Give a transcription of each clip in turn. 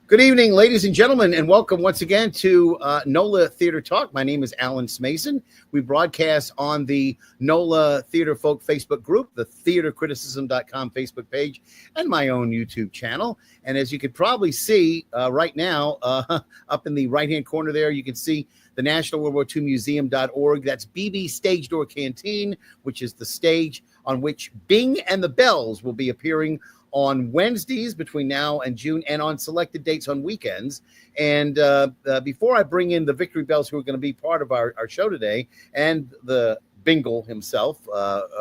Good evening, ladies and gentlemen, and welcome once again to NOLA Theater Talk. My name is Alan Smason. We broadcast on the NOLA Theater Folk Facebook group, the theatercriticism.com Facebook page, and my own YouTube channel. And as you could probably see right now, up in the right-hand corner there, you can see the National World War II Museum.org. That's BB Stage Door Canteen, which is the stage on which Bing and the Bells will be appearing on Wednesdays between now and June, and on selected dates on weekends. And before I bring in the Victory Bells, who are going to be part of our show today, and the Bingle himself,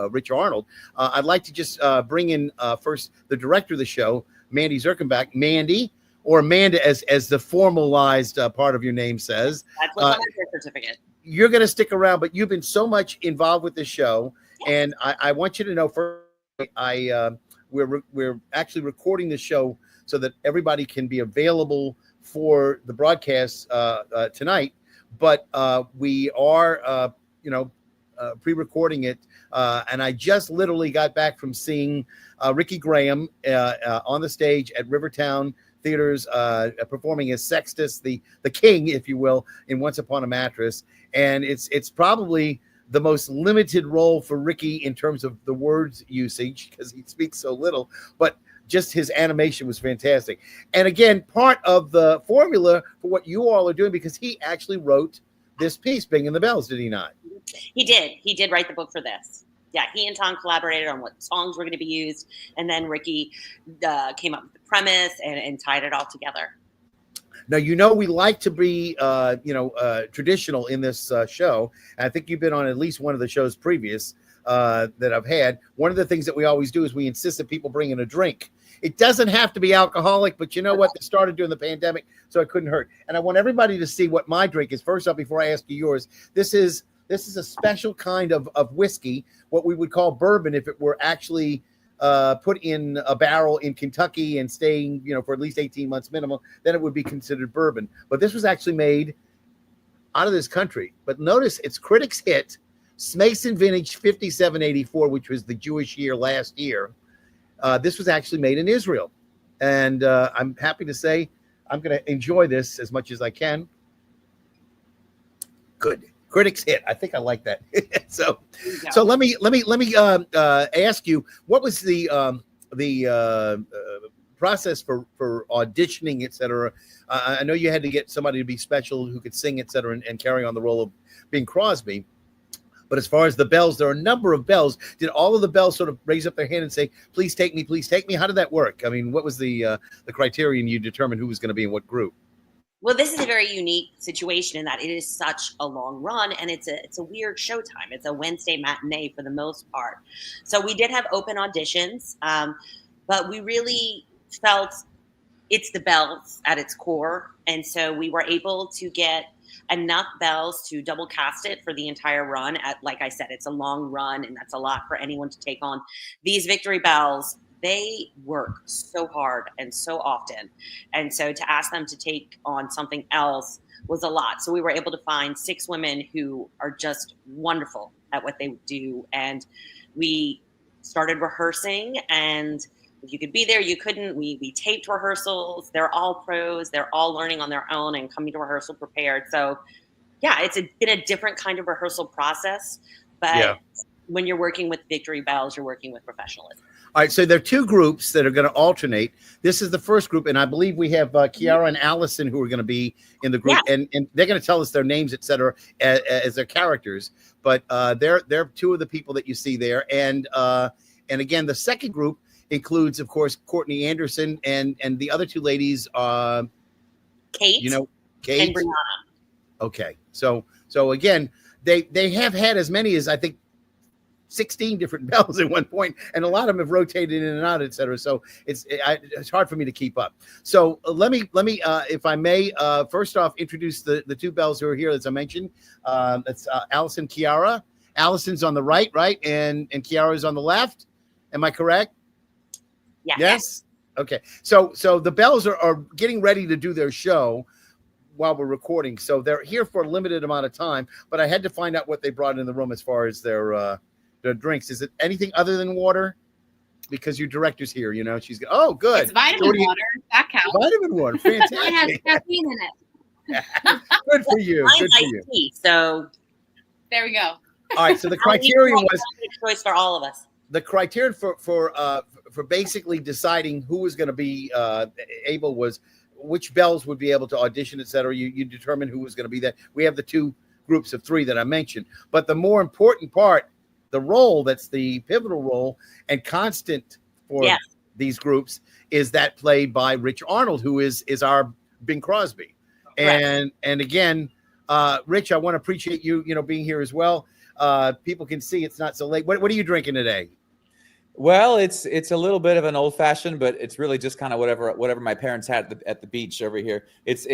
Rich Arnold, I'd like to just bring in first the director of the show, Amanda Zirkenbach. Mandy, or Amanda, as the formalized part of your name says. That's what's on my birth certificate. You're going to stick around, but you've been so much involved with this show, and I want you to know, first, we're actually recording the show so that everybody can be available for the broadcast tonight. But we are, pre-recording it, and I just literally got back from seeing Ricky Graham on the stage at Rivertown Theaters, performing as Sextus, the king, if you will, in Once Upon a Mattress, and it's probably the most limited role for Ricky in terms of the words usage, because he speaks so little, but just his animation was fantastic. And again, part of the formula for what you all are doing, because he actually wrote this piece, Bing and the Bells, did he not? He did write the book for this. Yeah, he and Tom collaborated on what songs were going to be used, and then Ricky came up with the premise and tied it all together. Now, we like to be, traditional in this show. And I think you've been on at least one of the shows previous that I've had. One of the things that we always do is we insist that people bring in a drink. It doesn't have to be alcoholic, but you know what? They started during the pandemic, so it couldn't hurt. And I want everybody to see what my drink is. First off, before I ask you yours, this is a special kind of whiskey, what we would call bourbon if it were actually put in a barrel in Kentucky and staying, for at least 18 months minimum, then it would be considered bourbon. But this was actually made out of this country. But notice it's critics' hit, Smason Vintage 5784, which was the Jewish year last year. This was actually made in Israel. And I'm happy to say I'm going to enjoy this as much as I can. Good. Critics hit. I think I like that. So let me ask you, what was the process for auditioning, et cetera? I know you had to get somebody to be special who could sing, et cetera, and carry on the role of Bing Crosby. But as far as the Bells, there are a number of Bells. Did all of the Bells sort of raise up their hand and say, please take me, please take me? How did that work? I mean, what was the criterion you determined who was going to be in what group? Well, this is a very unique situation in that it is such a long run, and it's a weird showtime. It's a Wednesday matinee for the most part. So we did have open auditions, but we really felt it's the Bells at its core. And so we were able to get enough Bells to double cast it for the entire run. Like I said, it's a long run, and that's a lot for anyone to take on. These Victory Bells, they work so hard and so often. And so to ask them to take on something else was a lot. So we were able to find 6 women who are just wonderful at what they do. And we started rehearsing, and if you could be there, you couldn't. We taped rehearsals. They're all pros. They're all learning on their own and coming to rehearsal prepared. So yeah, it's been a different kind of rehearsal process. But when you're working with Victory Bells, you're working with professionalism. All right, so there are 2 groups that are going to alternate. This is the first group, and I believe we have Kiara and Allison who are going to be in the group, and they're going to tell us their names, et cetera, as their characters. But they're 2 of the people that you see there, and again, the second group includes, of course, Courtney Anderson and the other 2 ladies. Kate. Kate and Brianna. Okay, so again, they have had as many as, I think, 16 different Bells at one point, and a lot of them have rotated in and out, et cetera. So it's hard for me to keep up. So let me, if I may, first off, introduce the 2 Bells who are here, as I mentioned. That's Allison, Kiara. Allison's on the right, and Kiara's on the left. Am I correct? Yeah. Yes. Okay. So the Bells are getting ready to do their show while we're recording. So they're here for a limited amount of time, but I had to find out what they brought in the room as far as their drinks. Is it anything other than water? because your director's here. You know, she's oh good. It's vitamin water. That counts. Vitamin water, It has fantastic. caffeine in it. Good for you. Mine's Good for iced you. tea, so There we go. All right. So the criterion was choice for all of us. the criterion for basically deciding who was going to be able was which bells would be able to audition, etc. You determine who was going to be there. We have the two groups of three that I mentioned, but the more important part, the role that's the pivotal role and constant for these groups is that played by Rich Arnold, who is our Bing Crosby. And again, Rich, I want to appreciate you being here as well. People can see it's not so late. What are you drinking today? Well, it's a little bit of an old fashioned, but it's really just kind of whatever my parents had at the beach over here. It's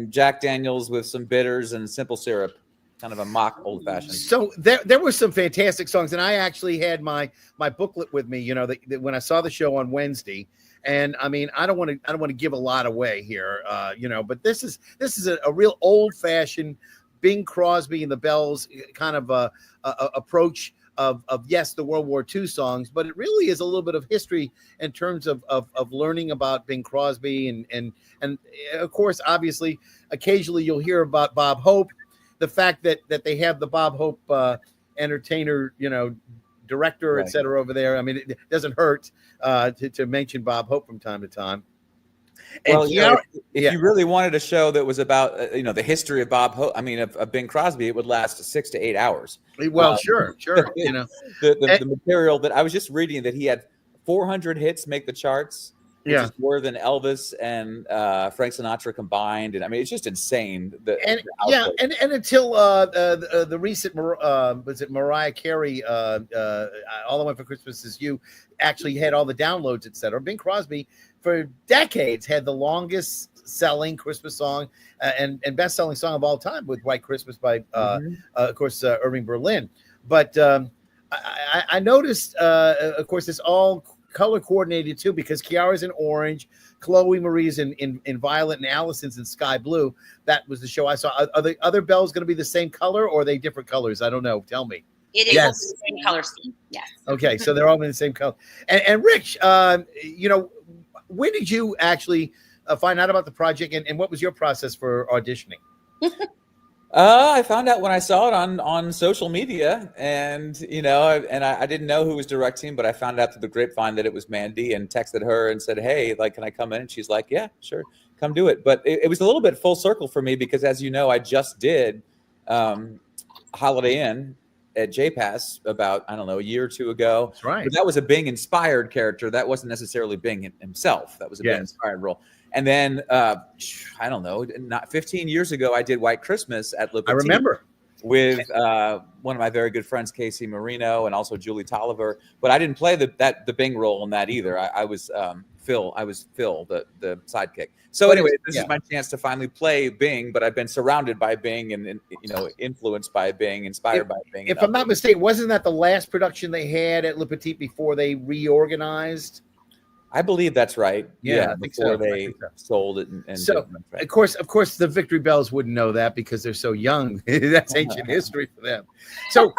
Jack Daniels with some bitters and simple syrup, kind of a mock old fashioned. So there were some fantastic songs, and I actually had my booklet with me. When I saw the show on Wednesday, and I mean I don't want to give a lot away here, but this is a real old fashioned Bing Crosby and the Bells kind of approach. Of yes, the World War II songs, but it really is a little bit of history in terms of learning about Bing Crosby and of course, obviously, occasionally you'll hear about Bob Hope, the fact that they have the Bob Hope entertainer, director, et cetera, over there. I mean, it doesn't hurt to mention Bob Hope from time to time. Well, if you really wanted a show that was about the history of Bob Hope, I mean of Bing Crosby, it would last 6 to 8 hours. Well, sure. The material that I was just reading that he had 400 hits make the charts, which is more than Elvis and Frank Sinatra combined, and I mean it's just insane. And until the recent was it Mariah Carey? All I Want for Christmas Is You actually had all the downloads, etc. Bing Crosby for decades had the longest selling Christmas song and best selling song of all time with White Christmas by of course Irving Berlin. But I noticed of course it's all color coordinated too, because Kiara's in orange, Chloe Marie's in violet, and Allison's in sky blue. That was the show I saw. Are the other bells going to be the same color, or are they different colors? I don't know. Tell me. It is the same color scheme. Yes. Okay, so they're all in the same color. And Rich, when did you actually find out about the project, and what was your process for auditioning? I found out when I saw it on social media, and I didn't know who was directing, but I found out through the grapevine that it was Mandy, and texted her and said, "Hey, can I come in?" And she's like, "Yeah, sure, come do it." But it was a little bit full circle for me because, as you know, I just did Holiday Inn at JPass about, I don't know, a year or two ago. That's right. But that was a Bing inspired character. That wasn't necessarily Bing himself. That was a Bing inspired role. And then, I don't know, not 15 years ago, I did White Christmas at Le Petit. I remember. With one of my very good friends, Casey Marino, and also Julie Tolliver. But I didn't play the Bing role in that either. I was Phil. I was Phil, the sidekick. So anyway, this is my chance to finally play Bing. But I've been surrounded by Bing and influenced by Bing, inspired by Bing. If I'm not mistaken, wasn't that the last production they had at Le Petit before they reorganized? I believe that's right. Yeah, I think before so. they sold it. And so, of course, the Victory Bells wouldn't know that because they're so young. That's ancient history for them. So,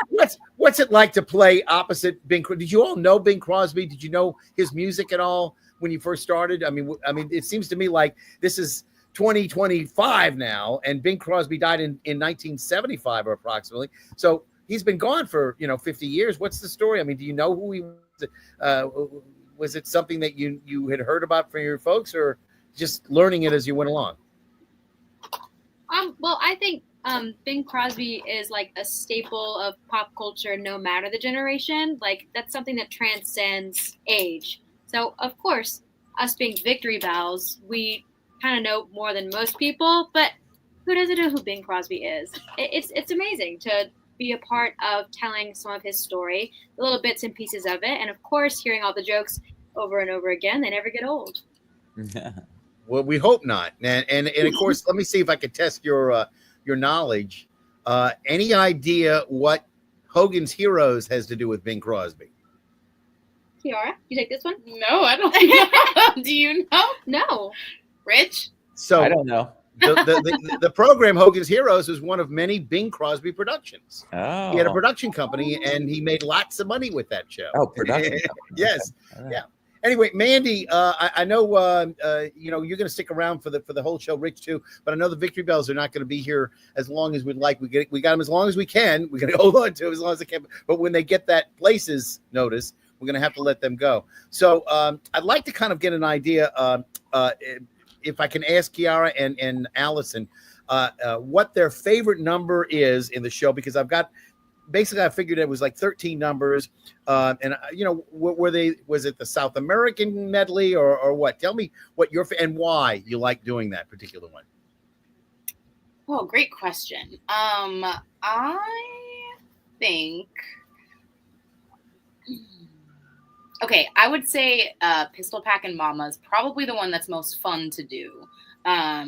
what's it like to play opposite Bing? Did you all know Bing Crosby? Did you know his music at all when you first started? I mean, it seems to me like this is 2025 now, and Bing Crosby died in 1975 or approximately. So he's been gone for 50 years. What's the story? I mean, do you know who he was? Was it something that you had heard about from your folks, or just learning it as you went along? Well, I think Bing Crosby is like a staple of pop culture, no matter the generation. Like that's something that transcends age. So of course, us being Victory Bells, we kind of know more than most people. But who doesn't know who Bing Crosby is? It's amazing to be a part of telling some of his story, the little bits and pieces of it, and of course hearing all the jokes over and over again. They never get old. Well, we hope not. And of course, let me see if I can test your knowledge. Any idea what Hogan's Heroes has to do with Bing Crosby? Kiara, you take this one? No, I don't know. Do you know? No. Rich? So I don't know. The program Hogan's Heroes was one of many Bing Crosby productions. Oh, He had a production company, and he made lots of money with that show. Oh, production. Yes. Okay. Yeah. Anyway, Mandy, I know you know you're going to stick around for the whole show, Rich too. But I know the Victory Bells are not going to be here as long as we'd like. We got them as long as we can. We're going to hold on to them as long as they can. But when they get that places notice, we're going to have to let them go. So I'd like to kind of get an idea. If I can ask Kiara and Allison what their favorite number is in the show, because I've got. Basically, I figured it was like 13 numbers, and you know, was it the South American medley or what? Tell me what and why you like doing that particular one. Oh, great question. I think. Okay, I would say Pistol Packin' Mama is probably the one that's most fun to do.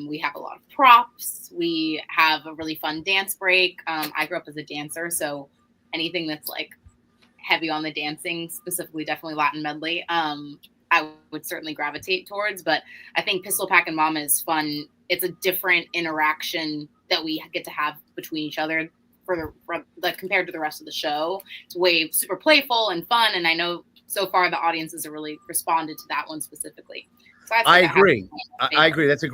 We have a lot of props. We have a really fun dance break. I grew up as a dancer, so anything that's like heavy on the dancing, specifically definitely Latin medley, I would certainly gravitate towards. But I think Pistol Packin' Mama is fun. It's a different interaction that we get to have between each other compared to the rest of the show. It's way super playful and fun, and I know so far the audiences have really responded to that one specifically. So I agree. I agree. That's a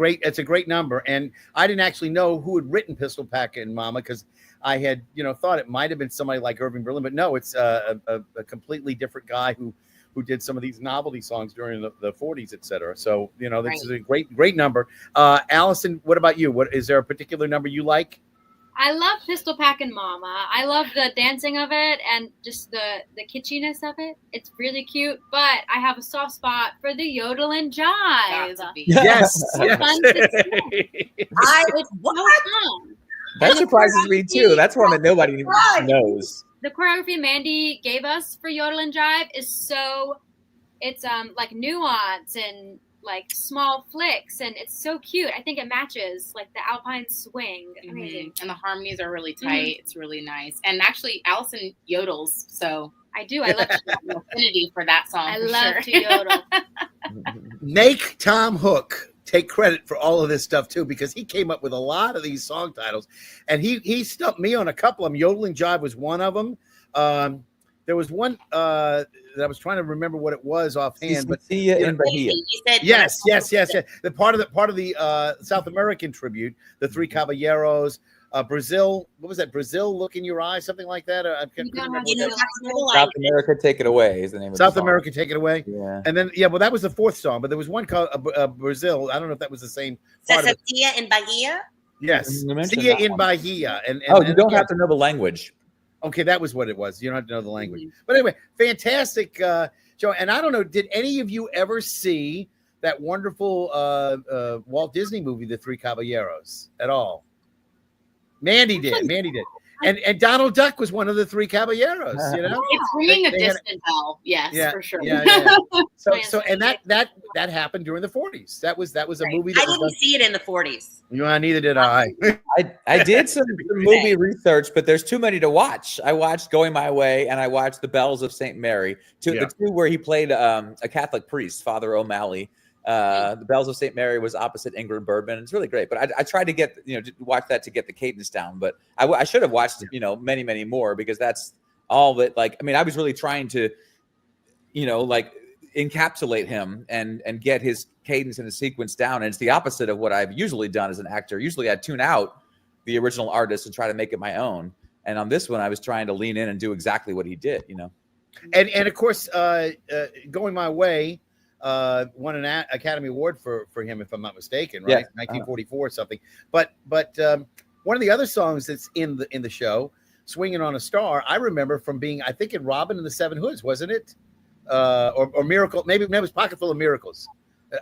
great number. And I didn't actually know who had written Pistol Packin' Mama, because I had, thought it might have been somebody like Irving Berlin, but no, it's a completely different guy who did some of these novelty songs during the 40s, et cetera. So, this is a great number. Allison, what about you? Is there a particular number you like? I love Pistol Packin' Mama. I love the dancing of it and just the kitschiness of it. It's really cute, but I have a soft spot for the yodel and jive. Yes. Fun to sing. That surprises me too. That's one that nobody knows. The choreography Mandy gave us for yodel and jive is it's like nuance and like small flicks, and it's so cute. I think it matches like the Alpine swing. Amazing. And the harmonies are really tight. It's really nice. And actually, Allison yodels, so I do. I love to affinity for that song. I love to yodel. Make Tom Hook take credit for all of this stuff too, because he came up with a lot of these song titles, and he stumped me on a couple of them. Yodel and Jive was one of them. There was one that I was trying to remember what it was offhand, but in Bahia. Yes. The part of the South American tribute, the Three Caballeros, Brazil. What was that? Brazil, Look in Your Eyes, something like that. I can't remember what that. South America, Take It Away is the name of South the song. America, Take It Away. Yeah. And then well, that was the fourth song, but there was one called Brazil. I don't know if that was the same part of it. Tia in Bahia. Yes, Tia in Bahia. And you don't have to know the language. Okay, that was what it was. You don't have to know the language. But anyway, fantastic show. And I don't know, did any of you ever see that wonderful Walt Disney movie, The Three Caballeros, at all? Mandy did. And Donald Duck was one of the Three Caballeros, It's ringing a distant bell. Yes, for sure. Yeah. So and that happened during the 40s. That was a movie that I didn't see it in the 40s. Neither did I. I did some movie research, but there's too many to watch. I watched Going My Way, and I watched The Bells of St. Mary, the two where he played a Catholic priest, Father O'Malley. The Bells of St. Mary was opposite Ingrid Bergman. It's really great, but I tried to get to watch that to get the cadence down. But I should have watched many more, because that's all that I was really trying to encapsulate him and get his cadence and his sequence down. And it's the opposite of what I've usually done as an actor. Usually I tune out the original artist and try to make it my own. And on this one, I was trying to lean in and do exactly what he did. And of course, Going My Way won an Academy Award for him, if I'm not mistaken, right? Yeah. 1944 or something. But one of the other songs that's in the show, Swinging on a Star, I remember from being, I think, in Robin and the Seven Hoods, wasn't it? Or Miracle, maybe it was Pocketful of Miracles.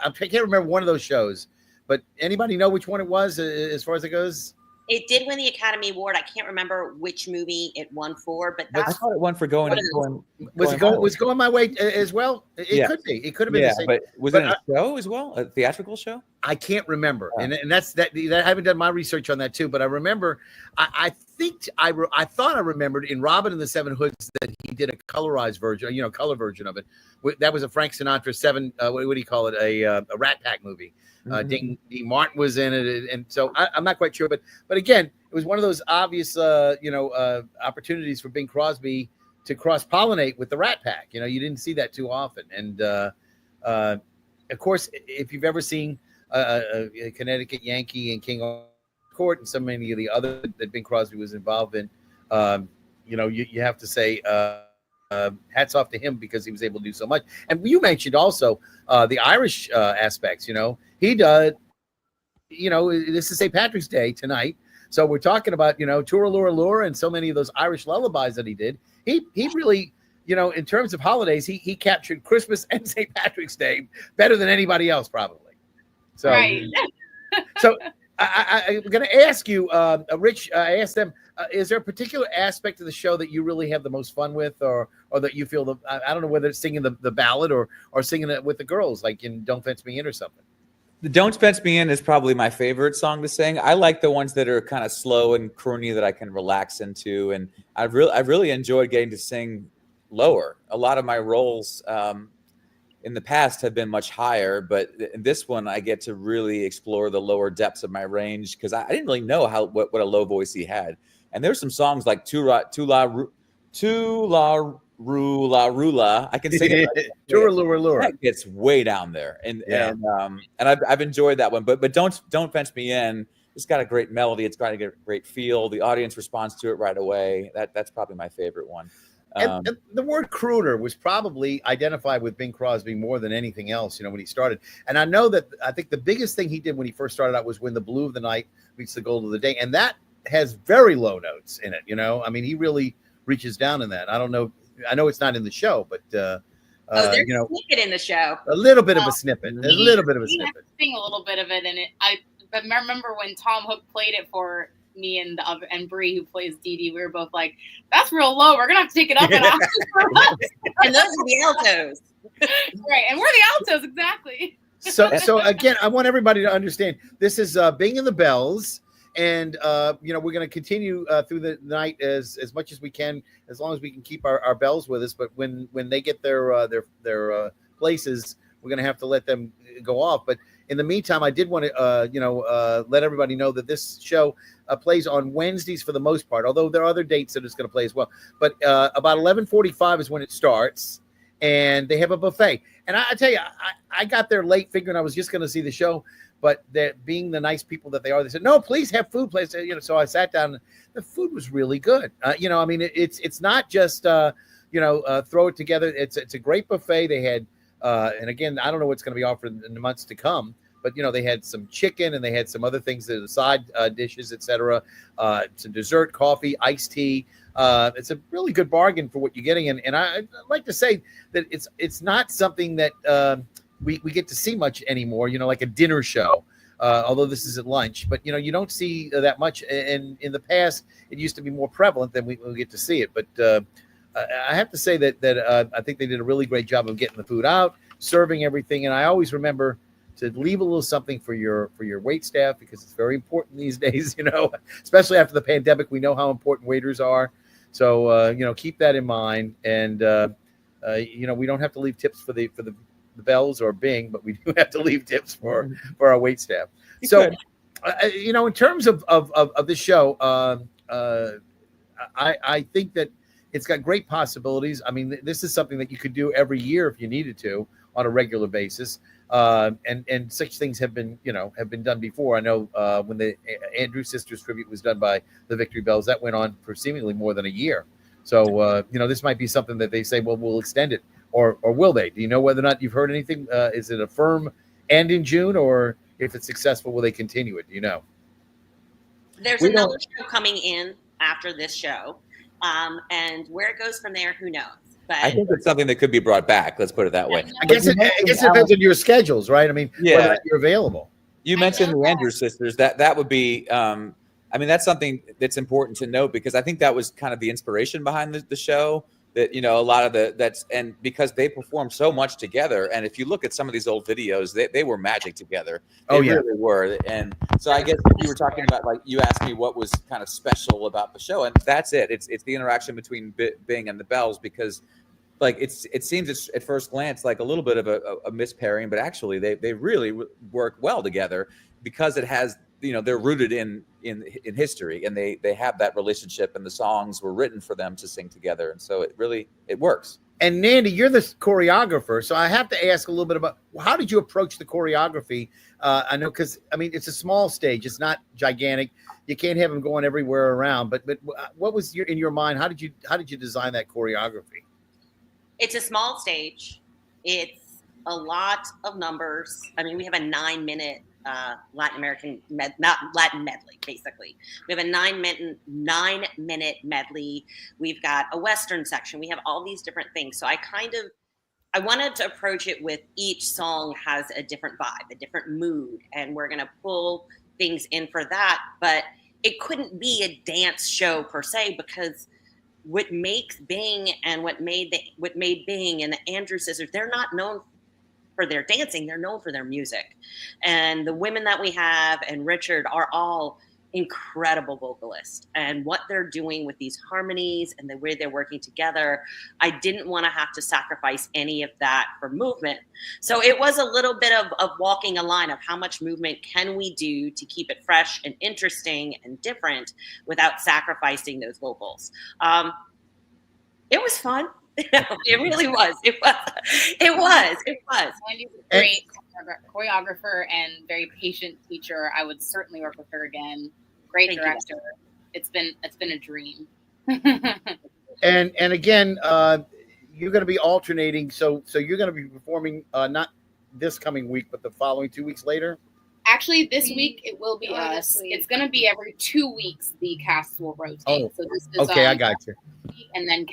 I can't remember one of those shows. But anybody know which one it was as far as it goes? It did win the Academy Award. I can't remember which movie it won for, but I thought it won for was Going My Way as well? It could be. It could have been the same. But was it a show as well? A theatrical show? I can't remember, and that's that. I haven't done my research on that too, but I remember. I think I thought I remembered in Robin and the Seven Hoods that he did a colorized version, color version of it. That was a Frank Sinatra seven. What do you call it? A Rat Pack movie. Dean Martin was in it, and so I'm not quite sure, but again, it was one of those obvious, opportunities for Bing Crosby to cross pollinate with the Rat Pack. You didn't see that too often, and of course, if you've ever seen a Connecticut Yankee and King Court and so many of the other that Bing Crosby was involved in, you have to say hats off to him because he was able to do so much. And you mentioned also the Irish aspects. He does. This is St. Patrick's Day tonight, so we're talking about Tooraloora and so many of those Irish lullabies that he did. He really. In terms of holidays, he captured Christmas and St. Patrick's Day better than anybody else, probably. So, Right. So I'm going to ask you, Rich. I asked them, is there a particular aspect of the show that you really have the most fun with, or that you feel I don't know whether it's singing the ballad or singing it with the girls, like in "Don't Fence Me In" or something. The "Don't Fence Me In" is probably my favorite song to sing. I like the ones that are kind of slow and croony that I can relax into, and I've really enjoyed getting to sing lower. A lot of my roles in the past have been much higher, but in this one I get to really explore the lower depths of my range because I didn't really know what a low voice he had. And there's some songs like Tu La Rula. I can sing it. Tooraloora. That gets way down there, and I've enjoyed that one. But don't Fence Me In. It's got a great melody. It's got a great feel. The audience responds to it right away. That's probably my favorite one. And the word crooner was probably identified with Bing Crosby more than anything else, when he started. And I think the biggest thing he did when he first started out was When the Blue of the Night Meets the Gold of the Day. And that has very low notes in it, he really reaches down in that. I don't know. I know it's not in the show, but there's a snippet in the show. A little bit of a snippet. A little bit of a snippet. Sing a little bit of it in it. I remember when Tom Hook played it for me and Bree, who plays Dee Dee, we were both like, "That's real low. We're gonna have to take it up an octave for us." And those are the altos, right? And we're the altos, exactly. So again, I want everybody to understand this is Bing and the Bells, and we're going to continue through the night as much as we can, as long as we can keep our bells with us. But when they get their places, we're going to have to let them go off. But in the meantime, I did want to let everybody know that this show plays on Wednesdays for the most part, although there are other dates that it's going to play as well. But about 11:45 is when it starts, and they have a buffet. And I tell you, I got there late figuring I was just going to see the show, but being the nice people that they are, they said, "No, please have food, please." So I sat down. The food was really good. It's not just throw it together. It's a great buffet. They had, and again, I don't know what's going to be offered in the months to come. But, they had some chicken and they had some other things, the side dishes, etc. Some dessert, coffee, iced tea. It's a really good bargain for what you're getting. And I'd like to say that it's not something that we get to see much anymore, like a dinner show, although this is at lunch. But, you don't see that much. And in the past, it used to be more prevalent than we get to see it. But I have to say that I think they did a really great job of getting the food out, serving everything. And I always remember to leave a little something for your wait staff, because it's very important these days, especially after the pandemic. We know how important waiters are. So, keep that in mind. And, we don't have to leave tips for the Bells or Bing, but we do have to leave tips for our wait staff. So, in terms of this show, I think that it's got great possibilities. I mean, this is something that you could do every year if you needed to on a regular basis. And such things have been done before. I know when the Andrews Sisters tribute was done by the Victory Bells, that went on for seemingly more than a year. So, this might be something that they say, well, we'll extend it, or will they? Do you know whether or not you've heard anything? Is it a firm end in June, or if it's successful, will they continue it? Do you know? There's another show coming in after this show, and where it goes from there, who knows? But I think it's something that could be brought back. Let's put it that way. I guess it depends on your schedules, right? I mean, whether you're available. You mentioned the Andrews Sisters. That would be. That's something that's important to note, because I think that was kind of the inspiration behind the show. that, a lot of and because they perform so much together. And if you look at some of these old videos, they were magic together. They really were. And so I guess you were talking about, like, you asked me what was kind of special about the show, and that's it. It's the interaction between Bing and the Bells, because like it seems at first glance like a little bit of a mispairing, but actually they really work well together, because it has, they're rooted in history, and they have that relationship, and the songs were written for them to sing together, and so it works. And Nandy, you're the choreographer, so I have to ask a little bit about, how did you approach the choreography? I know, because it's a small stage, it's not gigantic. You can't have them going everywhere around. But what was in your mind? How did you design that choreography? It's a small stage. It's a lot of numbers. I mean, we have a 9-minute Latin medley, basically. We have a 9-minute medley. We've got a Western section. We have all these different things. So I wanted to approach it with each song has a different vibe, a different mood, and we're going to pull things in for that. But it couldn't be a dance show per se, because what makes Bing and what made Bing and the Andrews Sisters, they're not known for their dancing, they're known for their music. And the women that we have and Richard are all incredible vocalists, and what they're doing with these harmonies and the way they're working together, I didn't want to have to sacrifice any of that for movement. So it was a little bit of walking a line of how much movement can we do to keep it fresh and interesting and different without sacrificing those vocals. It was fun. It really was. It was. Wendy's a great choreographer and very patient teacher. I would certainly work with her again. Great director. It's been a dream. And again, you're going to be alternating. So you're going to be performing not this coming week, but the following 2 weeks later. Actually, this week it will be us. It's going to be every 2 weeks the cast will rotate. Oh, so this is, okay, I got you. And then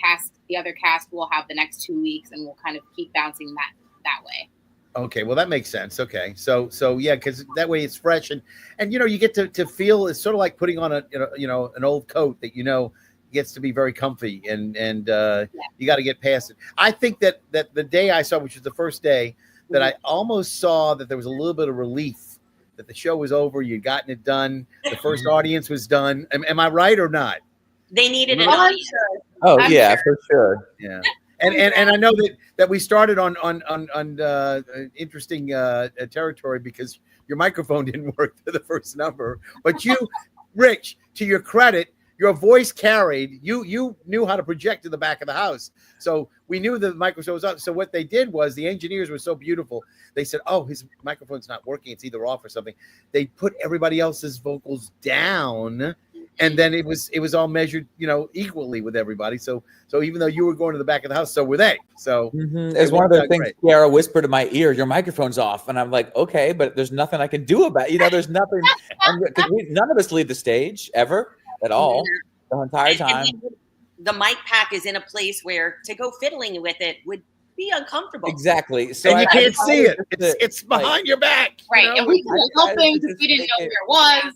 the other cast will have the next 2 weeks, and we'll kind of keep bouncing that way. Okay, well, that makes sense. Okay, so yeah, because that way it's fresh, and you get to feel, it's sort of like putting on an old coat that gets to be very comfy, and you got to get past it. I think that the day I saw, which was the first day, that I almost saw that there was a little bit of relief that the show was over. You'd gotten it done. The first audience was done. Am I right or not? They needed an audience. Oh, yeah, for sure. Yeah. And I know that we started on interesting territory, because your microphone didn't work for the first number. But you, Rich, to your credit, your voice carried. You knew how to project to the back of the house. So we knew the microphone was up. So what they did was, the engineers were so beautiful. They said, "Oh, his microphone's not working. It's either off or something." They put everybody else's vocals down, and then it was all measured, equally with everybody. So even though you were going to the back of the house, so were they. So it's one of the things Kiara whispered in my ear, "Your microphone's off," and I'm like, "Okay, but there's nothing I can do about it." There's nothing, because none of us leave the stage ever at all the entire time. And the mic pack is in a place where to go fiddling with it would be uncomfortable. Exactly. So and you can't see it. It's behind your back. Right. And we couldn't help things because we didn't know where it was.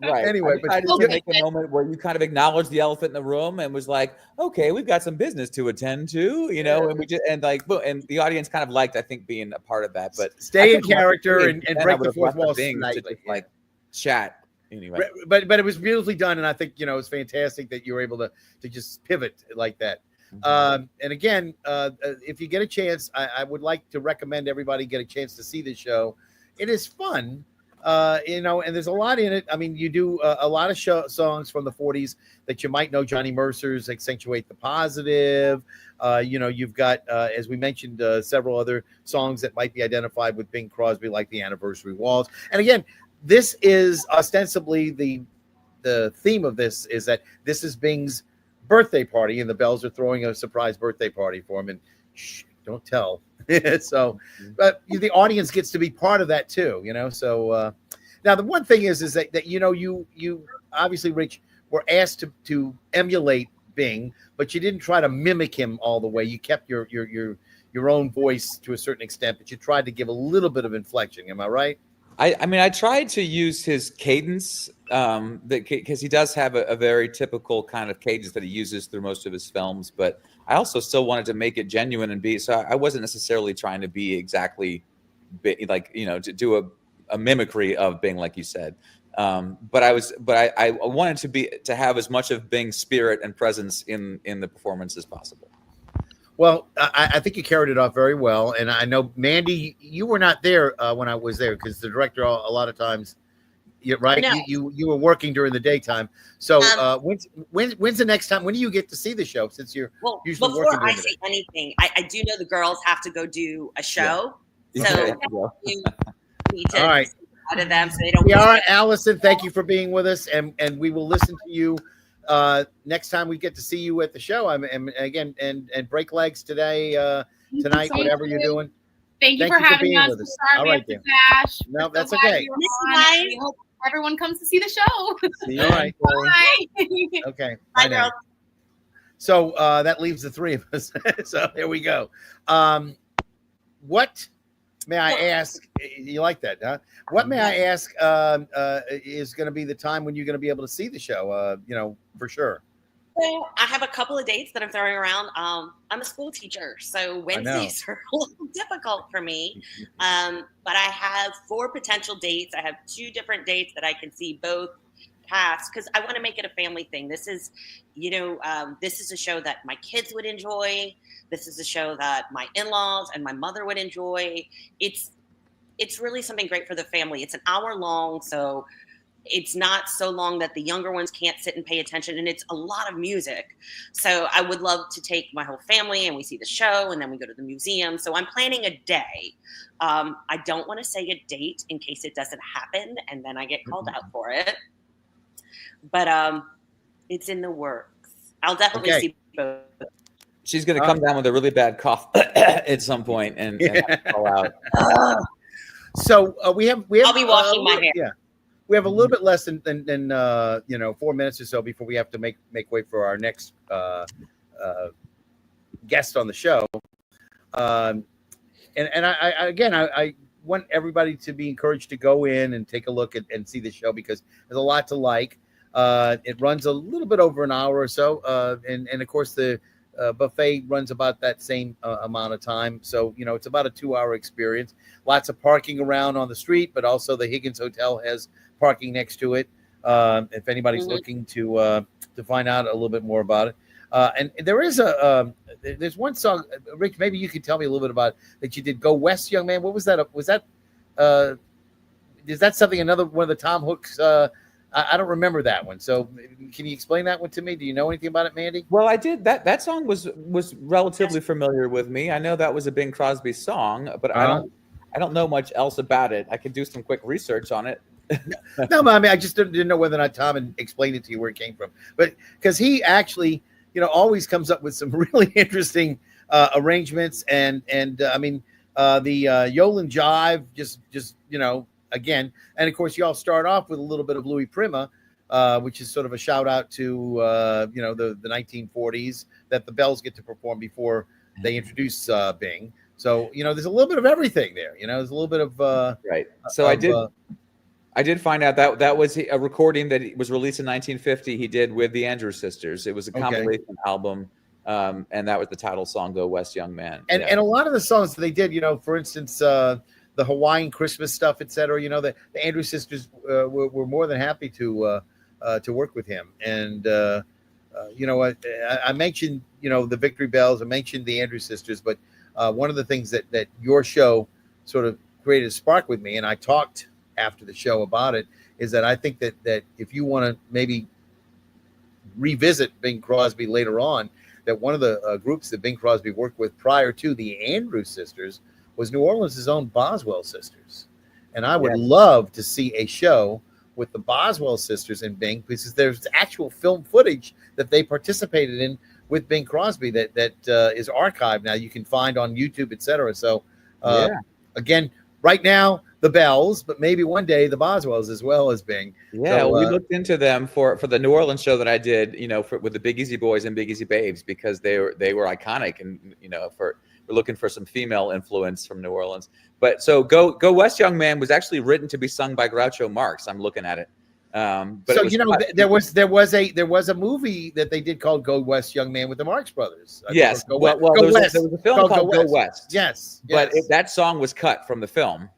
Right. Anyway, I tried to make a moment where you kind of acknowledged the elephant in the room and was like, "Okay, we've got some business to attend to," and we just and the audience kind of liked, I think, being a part of that. But stay in character and break the fourth wall. Like chat. Anyway, but it was beautifully done, and I think it was fantastic that you were able to just pivot like that. And again, if you get a chance, I would like to recommend everybody get a chance to see this show. It is fun, and there's a lot in it. I mean, you do a lot of songs from the 40s that you might know. Johnny Mercer's "Accentuate the Positive." You've got, as we mentioned, several other songs that might be identified with Bing Crosby, like the Anniversary Waltz. And again, this is ostensibly the theme of this is that this is Bing's birthday party, and the Bells are throwing a surprise birthday party for him. And shh, don't tell. So, but the audience gets to be part of that too. So now the one thing is that you obviously, Rich, were asked to emulate Bing, but you didn't try to mimic him all the way. You kept your own voice to a certain extent, but you tried to give a little bit of inflection. Am I right? I mean, I tried to use his cadence, because he does have a very typical kind of cadence that he uses through most of his films. But I also still wanted to make it genuine and be, so I wasn't necessarily trying to be exactly like, to do a mimicry of Bing, like you said. But I wanted to have as much of Bing's spirit and presence in the performance as possible. Well, I think you carried it off very well, and I know, Mandy, you were not there when I was there, because the director a lot of times, right? No. You were working during the daytime. So when's the next time? When do you get to see the show? Since you're usually working before I see anything, I do know the girls have to go do a show, so you need to all right. out of them so they don't. All right, Allison, thank you for being with us, and we will listen to you next time we get to see you at the show. And break legs today, tonight, whatever you're doing. Thank you for having us. All right, then. No, that's okay. We hope everyone comes to see the show. See you. All right. Bye. Okay. Bye, girls. So that leaves the three of us. So here we go. What may I ask? You like that, huh? What may I ask is going to be the time when you're going to be able to see the show? For sure. So I have a couple of dates that I'm throwing around. I'm a school teacher, so Wednesdays are a little difficult for me. But I have 4 potential dates. I have 2 different dates that I can see both cast, because I want to make it a family thing. This is, this is a show that my kids would enjoy. This is a show that my in-laws and my mother would enjoy. It's really something great for the family. It's an hour long, so it's not so long that the younger ones can't sit and pay attention, and it's a lot of music. So I would love to take my whole family and we see the show, and then we go to the museum. So I'm planning a day. I don't want to say a date in case it doesn't happen and then I get called out for it. But it's in the works. I'll definitely see both. She's going to come down with a really bad cough at some point and call out. So we have. I'll be washing my hair. Yeah. We have a little bit less than 4 minutes or so before we have to make way for our next guest on the show. And I want everybody to be encouraged to go in and take a look and see the show, because there's a lot to like. It runs a little bit over an hour or so, and of course the buffet runs about that same amount of time. So it's about a 2-hour experience. Lots of parking around on the street, but also the Higgins Hotel has parking next to it. If anybody's looking to find out a little bit more about it, and there is there's one song, Rich, maybe you could tell me a little bit about it, that you did. Go West, Young Man. What was that? Is that something, another one of the Tom Hooks? I don't remember that one. So can you explain that one to me? Do you know anything about it, Mandy? Well, I did. That song was relatively familiar with me. I know that was a Bing Crosby song, but I don't know much else about it. I could do some quick research on it. No, but I mean, I just didn't know whether or not Tom had explained it to you where it came from. But because he actually, always comes up with some really interesting arrangements, and I mean, the Yolan Jive, just again, and of course, you all start off with a little bit of Louis Prima, which is sort of a shout out to the 1940s that the Bells get to perform before they introduce Bing. So there's a little bit of everything there. There's a little bit of right. So I did find out that was a recording that was released in 1950. He did with the Andrews Sisters. It was a compilation album, and that was the title song, "Go West, Young Man." And a lot of the songs that they did, for instance, the Hawaiian Christmas stuff, etc. The Andrews Sisters were more than happy to work with him. And I mentioned the Victory Bells, I mentioned the Andrews Sisters, but one of the things that your show sort of created a spark with me, and I talked after the show about it, is that I think that if you want to maybe revisit Bing Crosby later on, that one of the groups that Bing Crosby worked with prior to the Andrews Sisters was New Orleans' own Boswell Sisters. And I would love to see a show with the Boswell Sisters and Bing, because there's actual film footage that they participated in with Bing Crosby that is archived now. You can find on YouTube, etc. So again, right now, the Bells, but maybe one day the Boswells as well as Bing. Yeah, so, we looked into them for the New Orleans show that I did, with the Big Easy Boys and Big Easy Babes, because they were iconic, and we're looking for some female influence from New Orleans. But so Go West Young Man was actually written to be sung by Groucho Marx. I'm looking at it. But so it was there was a movie that they did called Go West Young Man with the Marx Brothers. Yes. Go Well, West. there was a film called Go West. Yes. But that song was cut from the film.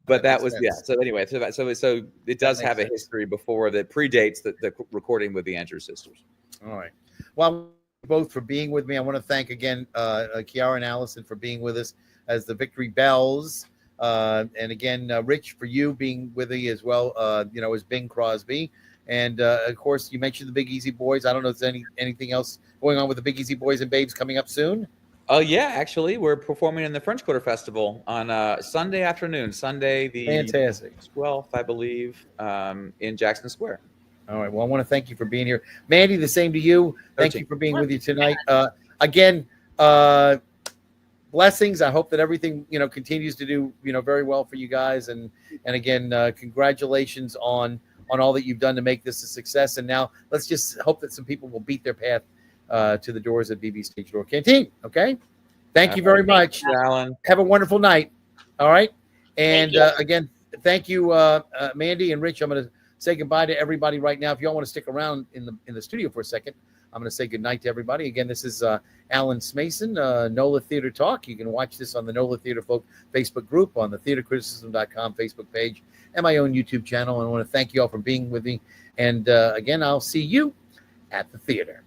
But that was sense. So anyway, so it does have a history before that predates the recording with the Andrews Sisters. All right. Well, both for being with me. I want to thank again Kiara and Allison for being with us as the Victory Bells. And again, Rich, for you being with me as well, as Bing Crosby. And of course, you mentioned the Big Easy Boys. I don't know if there's anything else going on with the Big Easy Boys and Babes coming up soon. Oh, yeah, actually, we're performing in the French Quarter Festival on Sunday afternoon, Sunday the fantastic 12th, I believe, in Jackson Square. All right. Well, I want to thank you for being here. Mandy, the same to you. Thank you for being with you tonight. Again, blessings. I hope that everything, continues to do, very well for you guys. And again, congratulations on all that you've done to make this a success. And now let's just hope that some people will beat their path to the doors at BB Stage Door Canteen. Okay. Thank you very much, Alan. Have a wonderful night. All right. And again, thank you, Mandy and Rich. I'm going to say goodbye to everybody right now. If you all want to stick around in the studio for a second, I'm going to say goodnight to everybody. Again, this is Alan Smason, NOLA Theater Talk. You can watch this on the NOLA Theater Folk Facebook group, on the theatercriticism.com Facebook page, and my own YouTube channel. And I want to thank you all for being with me. And again, I'll see you at the theater.